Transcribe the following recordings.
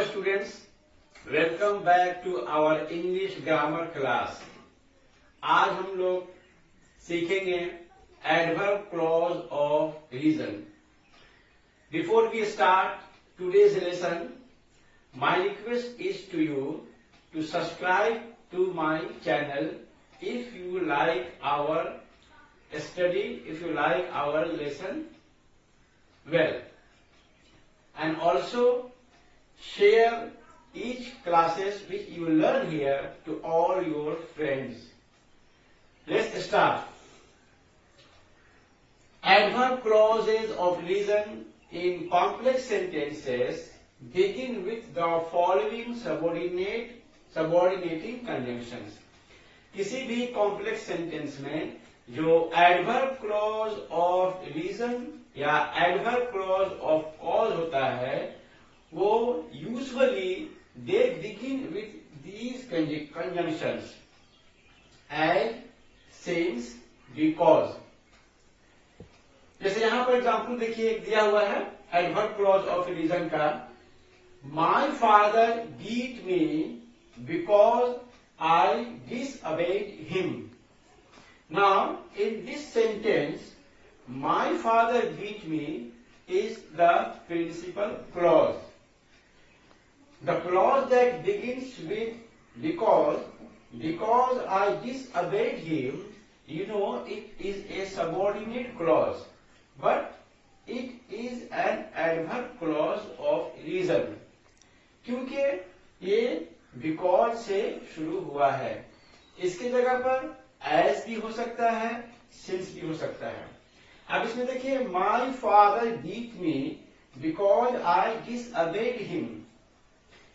students, welcome back to our English grammar class. आज हम लोग सीखेंगे adverb clause of reason. Before we start today's lesson, my request is to you to subscribe to my channel if you like our study, if you like our lesson well, and also share each classes which you learn here to all your friends. Let's start. Adverb clauses of reason in complex sentences begin with the following subordinating conjunctions. किसी भी complex sentence में जो adverb clause of reason या adverb clause of cause होता है वो usually they begin with these conjunctions as, since, because. जैसे यहां पर एग्जांपल देखिए एक दिया हुआ है एडवर्ब क्लॉज ऑफ रीजन का. My father beat me because I disobeyed him. Now, in this sentence, my father beat me is the principal clause. The clause that begins with because I disobeyed him, you know, it is a subordinate clause, but it is an adverb clause of reason. क्योंकि ये because से शुरू हुआ है. इसकी जगह पर as भी हो सकता है, सिंस भी हो सकता है. अब इसमें देखिए my father beat me because I disobeyed him.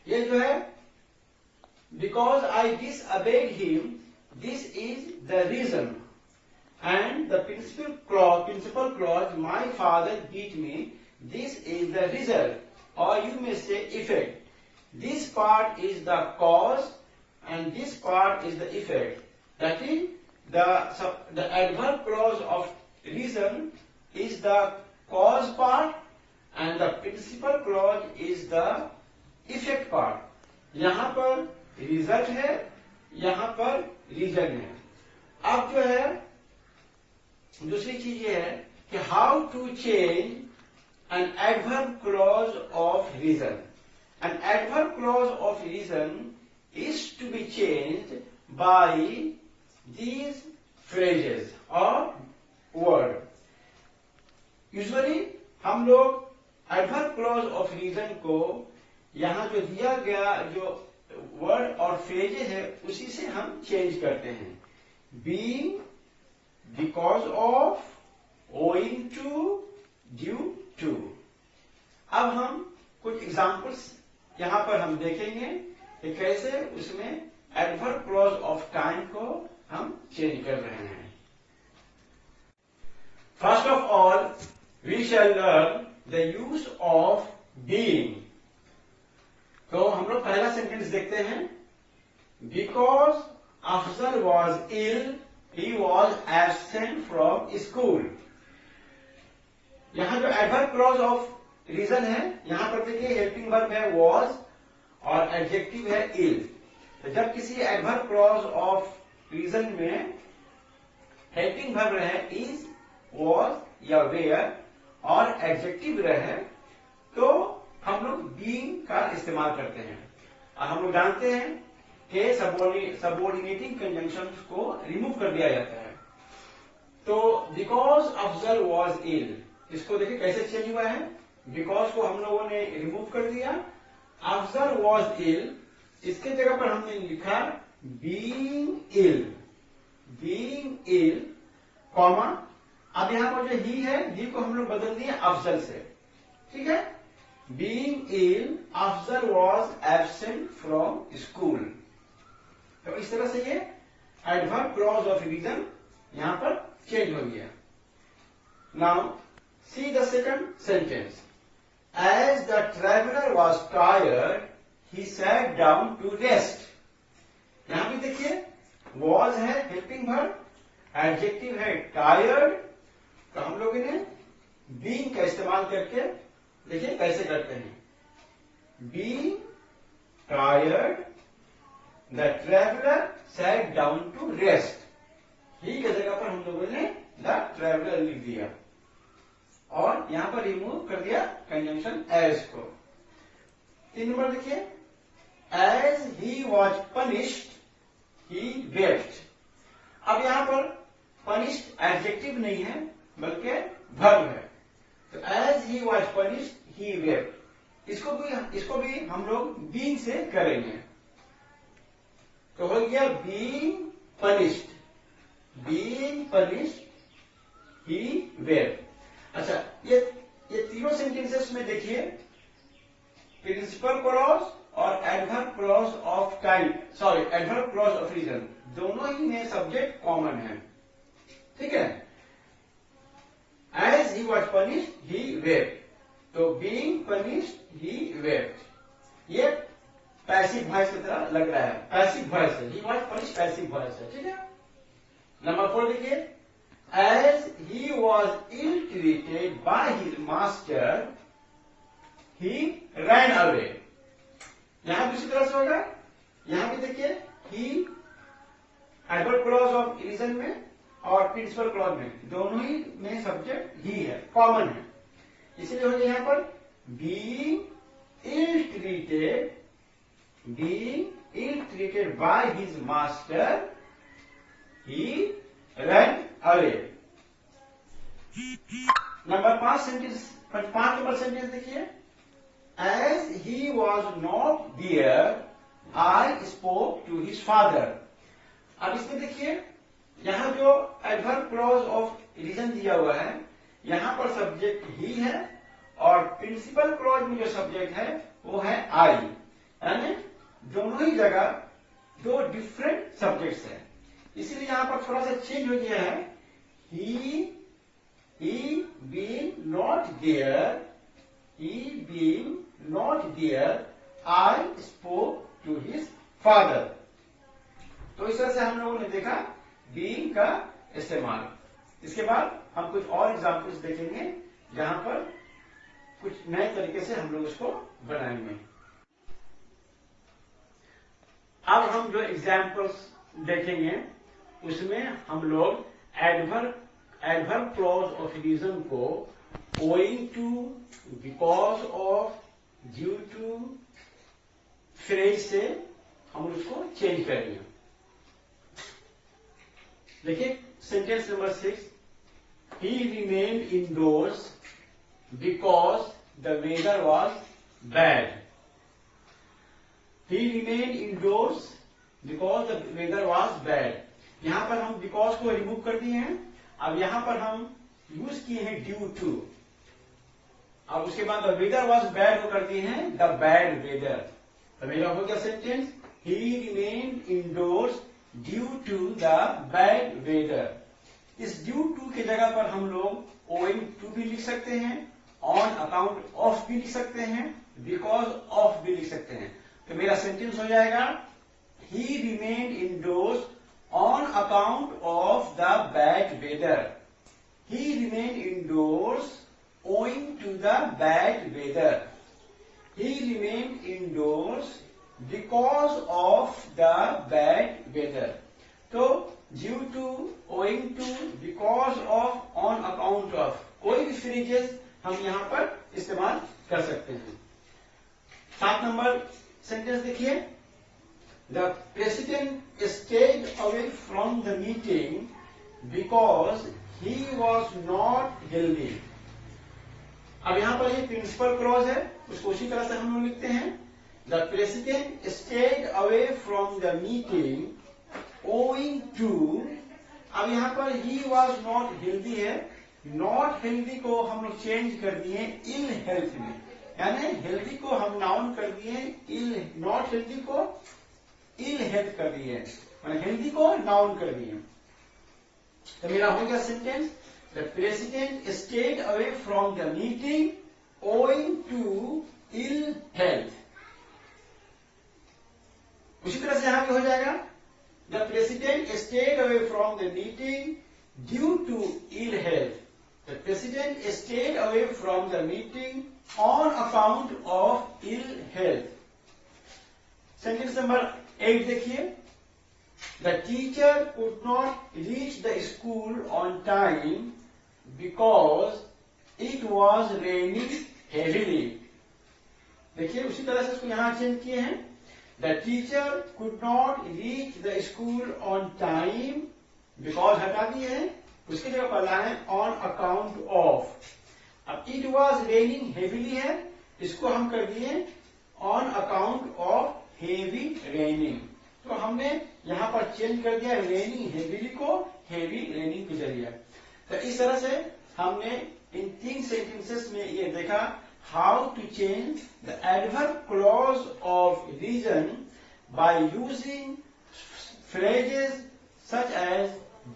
ये जो है because I disobeyed him, this is the reason, and the principal clause my father beat me, this is the result, और you may say effect. This part is the cause and this part is the effect. That is, the adverb clause of reason is the cause part and the principal clause is the effect part. यहाँ पर result है, यहाँ पर reason है. अब जो है दूसरी चीज ये है कि how to change an adverb clause of reason. An adverb clause of reason is to be changed by these phrases or word. Usually हम लोग adverb clause of reason को यहाँ जो दिया गया जो word और phrases है उसी से हम change करते हैं. Being, because of, owing to, due to. अब हम कुछ एग्जाम्पल्स यहां पर हम देखेंगे कि कैसे उसमें एडवर्ब क्लॉज ऑफ टाइम को हम चेंज कर रहे हैं. First of all we shall learn the use of being. तो हम लोग पहला सेंटेंस देखते हैं. Because Afzal was ill he was absent from school. यहां जो एडवर्ब क्लॉज ऑफ रीजन है यहां पर देखिए हेल्पिंग वर्ब है वॉज और एडजेक्टिव है इल. तो जब किसी एडवर्ब क्लॉज ऑफ रीजन में हेल्पिंग वर्ब रहे इज, वॉज या वेयर और एडजेक्टिव रहे तो हम लोग बीइंग का इस्तेमाल करते हैं. और हम लोग जानते हैं कि सबऑर्डिनेटिंग कंजंक्शंस को रिमूव कर दिया जाता है. तो बिकॉज अफजल वॉज इल, इसको देखिए कैसे चेंज हुआ है. बिकॉज को हम लोगों ने रिमूव कर दिया. अफजल वॉज इल, इसके जगह पर हमने लिखा बीइंग इल. बीइंग इल कॉमा, अब यहां पर जो ही है ही को हम लोग बदल दिए अफजल से. ठीक है. Being ill Afzal was absent from school. तो इस तरह से ये एडवर्ब क्लॉज ऑफ रीजन यहां पर चेंज हो गया. Now see the second sentence. As the traveler was tired, he sat down to rest. यहां भी देखिए was है हेल्पिंग वर्ब, एडजेक्टिव है tired. तो हम लोगों ने being का इस्तेमाल करके देखिए कैसे करते हैं. being tired, the traveler sat down to rest. ही की जगह पर हम लोगों ने the traveler लिख दिया और यहां पर रिमूव कर दिया कंजंक्शन as को। 3 नंबर देखिए, as he was punished, he wept. अब यहां पर punished एडजेक्टिव नहीं है बल्कि वर्ब है, तो as he was punished, he wept. इसको भी हम लोग being से करेंगे, तो हो गया being punished, he wept. अच्छा, ये तीनों सेंटेंसेस में देखिए प्रिंसिपल क्लॉज और adverb clause of type, adverb clause of reason, दोनों ही में सब्जेक्ट कॉमन है, ठीक है। As he was punished, he wept. तो being punished, he wept. ये पैसिव वॉइस की तरह लग रहा है, पैसिव वॉइस है, he was punished passive voice है, ठीक है। नंबर 4 देखिए, as he was ill treated by his master, he ran away. यहां दूसरी तरह से होगा, यहां भी देखिए he adverb clause of reason में और प्रिंसिपल क्लॉज में, दोनों ही में सब्जेक्ट ही है, कॉमन है, इसलिए होगा यहां पर being ill treated by his master, he ran away. Number 5 number sentence देखिए, as he was not there, I spoke to his father. अब इसमें देखिए, यहां जो एडवर्ब क्लॉज ऑफ रीजन दिया हुआ है, यहां पर सब्जेक्ट ही है और प्रिंसिपल क्लॉज में जो सब्जेक्ट है वो है आई, यानी दोनों ही जगह दो डिफरेंट सब्जेक्ट्स हैं, इसीलिए यहां पर थोड़ा सा चेंज हो गया है, he being not there, I spoke to his father. तो इस तरह से हम लोगों ने देखा being का इस्तेमाल। इसके बाद हम कुछ और एग्जाम्पल्स देखेंगे जहां पर कुछ नए तरीके से हम लोग उसको बनाएंगे। अब हम जो एग्जाम्पल्स देखेंगे उसमें हम लोग एडवर्ब क्लॉज ऑफ रीजन को owing to, because of, due to phrase से हम उसको चेंज करेंगे। देखिए sentence number 6, he remained indoors because the weather was bad. He remained indoors because the weather was bad. यहां पर हम because को रिमूव कर दिए हैं, अब यहां पर हम यूज किए हैं ड्यू टू, अब उसके बाद द वेदर वॉज बैड को कर दिए हैं द बैड वेदर। तो मेरा हो गया sentence, he remained indoors due to the bad weather. इस ड्यू टू की जगह पर हम लोग ओइंग टू भी लिख सकते हैं, ऑन अकाउंट ऑफ भी लिख सकते हैं, बिकॉज ऑफ भी लिख सकते हैं। तो मेरा सेंटेंस हो जाएगा, he remained indoors on account of the bad weather. He remained indoors owing to the bad weather. He remained indoors because of the bad weather. तो due to, owing to, because of, on account of, कोई भी phrases हम यहां पर इस्तेमाल कर सकते हैं। 7 नंबर सेंटेंस देखिए, The president stayed away from the meeting because he was not healthy. अब यहां पर ये प्रिंसिपल क्लॉज है, उसको उसी तरह से हम लोग लिखते हैं, the president stayed away from the meeting owing to. अब यहां पर ही वॉज नॉट हेल्दी है, नॉट हेल्दी को हम लोग चेंज कर दिए इल हेल्थ में, यानी हेल्दी को हम नाउन कर दिए इल, नॉट हेल्दी को इल हेल्थ कर दिए, हेल्दी को नाउन कर दिए। तो मेरा हो गया sentence, the president stayed away from the meeting owing to ill health. उसी तरह से यहां पे हो जाएगा, the president stayed away from the meeting due to ill health. The president stayed away from the meeting on account of ill health. Sentence number 8 देखिए, the teacher could not reach the school on time because it was raining heavily. देखिए उसी तरह से इसको यहां change किए हैं, the teacher could not reach the school on time, because हटा दिए हैं, उसकी जगह पर लाए ऑन अकाउंट ऑफ। अब इट वॉज रेनिंग हेवीली है, इसको हम कर दिए on account of heavy raining. तो हमने यहां पर चेंज कर दिया रेनिंग हेवीली को हेवी रेनिंग के जरिए। तो इस तरह से हमने इन 3 सेंटेंसेस में ये देखा how to change the adverb clause of reason by using phrases such as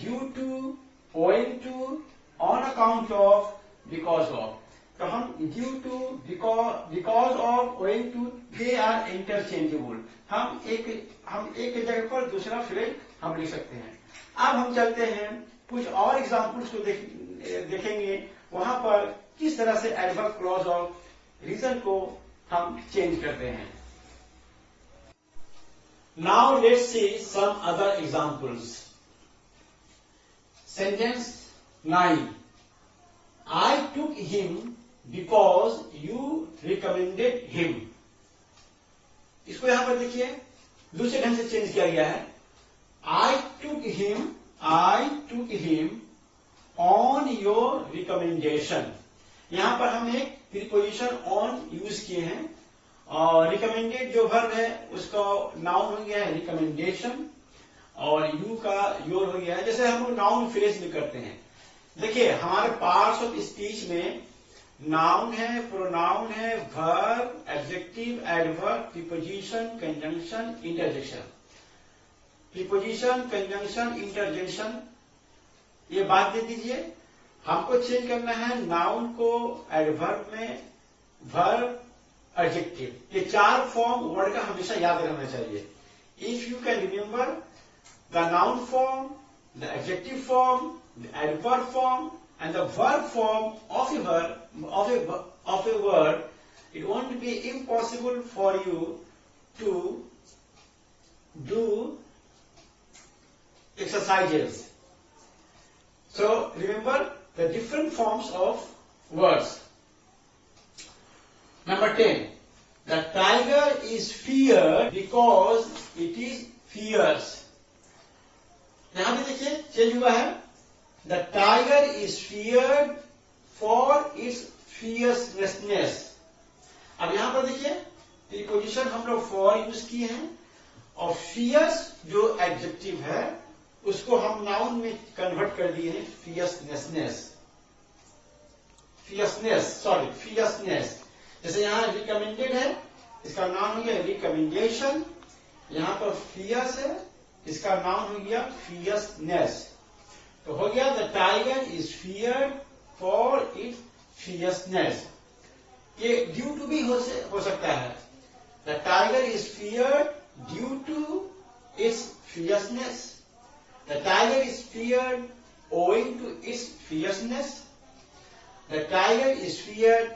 due to, owing to, on account of, because of. तो हम due to, because of, owing to, they are interchangeable. हम एक जगह पर दूसरा phrase हम लिख सकते हैं। अब हम चलते हैं कुछ और एग्जाम्पल्स को देखेंगे, वहां पर किस तरह से एडवर्ब क्लॉज ऑफ रीजन को हम चेंज करते हैं। Now let's see some other examples. Sentence 9, I took him because you recommended him। इसको यहां पर देखिए दूसरे ढंग से चेंज किया गया है, I took him on your recommendation। यहां पर हम एक प्रीपोजिशन ऑन यूज किए हैं, और रिकमेंडेड जो वर्ब है उसका नाउन हो गया है रिकमेंडेशन, और यू का योर हो गया है, जैसे हम लोग नाउन फ्रेज में करते हैं। देखिए हमारे पार्ट्स ऑफ स्पीच में नाउन है, प्रोनाउन है, verb, adjective, adverb, preposition, conjunction, interjection. Preposition, conjunction, interjection, ये बात दे दीजिए। हमको चेंज करना है नाउन को एडवर्ब में, वर्ब, एडजेक्टिव, ये 4 फॉर्म वर्ड का हमेशा याद रखना चाहिए। If you can remember the noun form, the adjective form, the adverb form, and the verb form of a word, it won't be impossible for you to do exercises. So remember the different forms of words. Number 10, the tiger is feared because it is fierce। यहां भी देखिए change हुआ है, the tiger is feared for its fierceness. अब यहां पर देखिए preposition हम लोग फॉर यूज किए हैं, और फियर्स जो एडजेक्टिव है उसको हम नाउन में कन्वर्ट कर दिए हैं फियर्सनेस। जैसे यहां रिकमेंडेड है, इसका नाम हो गया रिकमेंडेशन, यहां पर फियर्स है, इसका नाम हो गया फियर्सनेस। तो हो गया the tiger is feared for its fierceness. ये ड्यू टू भी हो सकता है, the tiger is feared due to its fierceness, the tiger is feared owing to its fierceness, the tiger is feared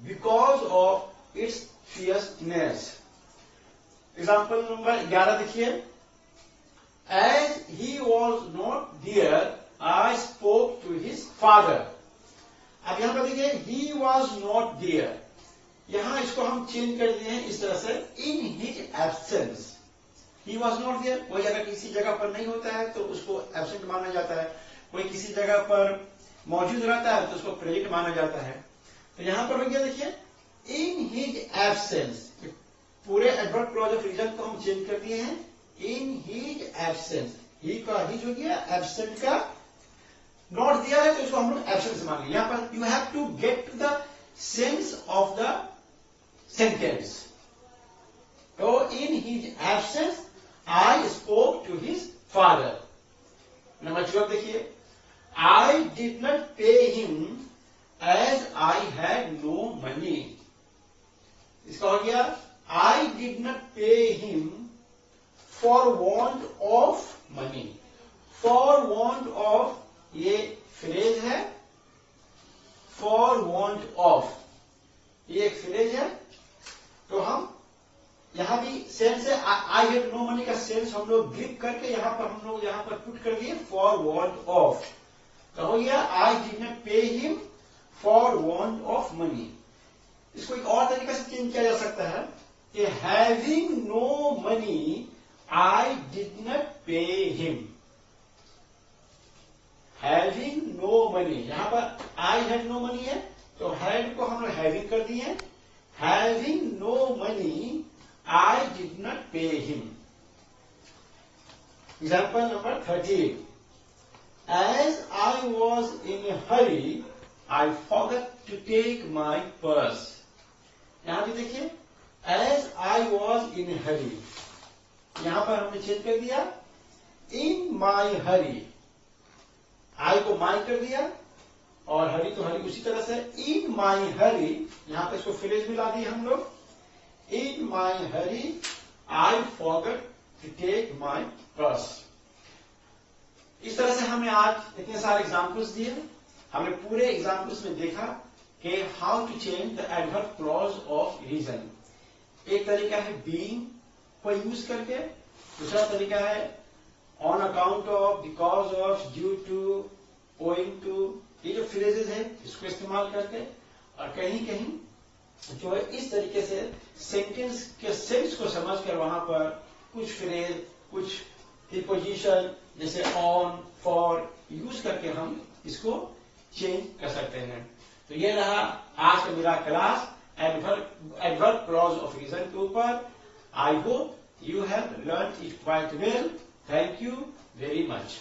because of its fierceness. Example number 11 देखिए, As he was not there, I spoke to his father। अब यहां पर देखिए he was not there, यहां इसको हम change कर दिए हैं इस तरह से in his absence। he was not there, कोई अगर किसी जगह पर नहीं होता है तो उसको एब्सेंट माना जाता है, कोई किसी जगह पर मौजूद रहता है तो उसको प्रेजेंट माना जाता है। तो यहां पर हो गया देखिए in his absence, पूरे एडवर्ब क्लॉज ऑफ रीजन को हम चेंज कर दिए हैं in his absence। ही का ही हो गया, एब्सेंट का नॉट दिया है तो इसको हम लोग एब्सेंट से मान लिया। यहां पर you have to get to the sense of the sentence. तो in his absence I spoke to his father. Number 12 देखिए, I did not pay him as I had no money. इसका हो गया I did not pay him for want of money. For want of ये phrase है, for want of ये एक phrase है। तो हम यहाँ भी सेंस है आई हैव नो मनी का सेंस हम लोग ग्रिप करके यहाँ पर पुट कर दिए फॉर वांट ऑफ, तो हो गया I did not pay him for want of money. इसको एक और तरीके से चेंज किया जा सकता है कि having no money I did not pay him. Having no money, यहां पर आई हैड नो मनी है तो हैड को हम लोग हैविंग कर दिए। Having no money I did not pay him. Example number 38, as I was in a hurry I forgot to take my purse. यहां भी देखिए as I was in a हरी, यहां पर हमने चेंज कर दिया इन माई हरी, आई को माई कर दिया और हरी तो हरी उसी तरह से इन माई हरी, यहां पर इसको फ्रेज मिला दिए हम लोग in my hurry I forgot to take my purse. इस तरह से हमने आज इतने सारे एग्जाम्पल्स दिए। हमने पूरे एग्जाम्पल्स में देखा कि how to change the adverb clause of reason. एक तरीका है बीइंग को यूज करके, दूसरा तरीका है on account of, because of, due to, owing to, ये जो फ्रेजेस है इसको इस्तेमाल करके, और कहीं कहीं जो है इस तरीके से सेंटेंस के सेंस को समझकर वहां पर कुछ फ्रेज, कुछ प्रीपोजिशन जैसे ऑन, फॉर यूज करके हम इसको चेंज कर सकते हैं। तो ये रहा आज का मेरा class adverb clause of reason के ऊपर। I hope you have learned it quite well. Thank you very much.